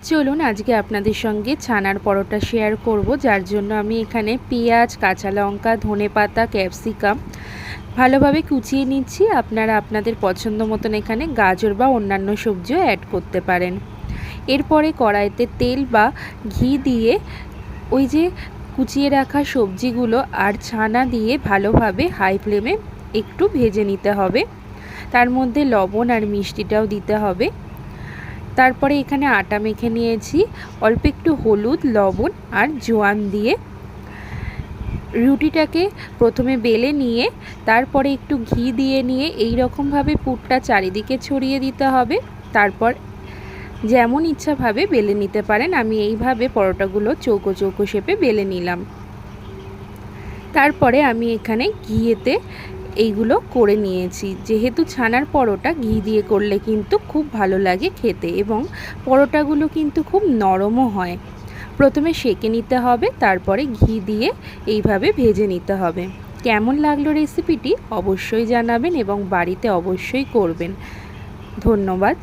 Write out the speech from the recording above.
চলুন আজকে আপনাদের সঙ্গে ছানার পরোটা শেয়ার করব, যার জন্য আমি এখানে পেঁয়াজ, কাঁচা লঙ্কা, ধনেপাতা, ক্যাপসিকাম ভালোভাবে কুচিয়ে নিচ্ছি। আপনারা আপনাদের পছন্দ মতন এখানে গাজর বা অন্যান্য সবজিও অ্যাড করতে পারেন। এরপরে কড়াইতে তেল বা ঘি দিয়ে ওই যে কুচিয়ে রাখা সবজিগুলো আর ছানা দিয়ে ভালোভাবে হাই ফ্লেমে একটু ভেজে নিতে হবে। তার মধ্যে লবণ আর মিষ্টিটাও দিতে হবে। তারপরে এখানে আটা মেখে নিয়েছি, অল্প একটু হলুদ, লবণ আর জোয়ান দিয়ে রুটিটাকে প্রথমে বেলে নিয়ে তারপরে একটু ঘি দিয়ে নিয়ে এই রকমভাবে পুরটা চারিদিকে ছড়িয়ে দিতে হবে। তারপর যেমন ইচ্ছাভাবে বেলে নিতে পারেন। আমি এইভাবে পরোটাগুলো চৌকো চৌকো শেপে বেলে নিলাম। তারপরে আমি এখানে ঘিয়েতে এইগুলো করে নিয়েছি। যেহেতু ছানার পরোটা ঘি দিয়ে করলে কিন্তু খুব ভালো লাগে খেতে, এবং পরোটাগুলো কিন্তু খুব নরমও হয়। প্রথমে সেঁকে নিতে হবে, তারপরে ঘি দিয়ে এইভাবে ভেজে নিতে হবে। কেমন লাগলো রেসিপিটি অবশ্যই জানাবেন এবং বাড়িতে অবশ্যই করবেন। ধন্যবাদ।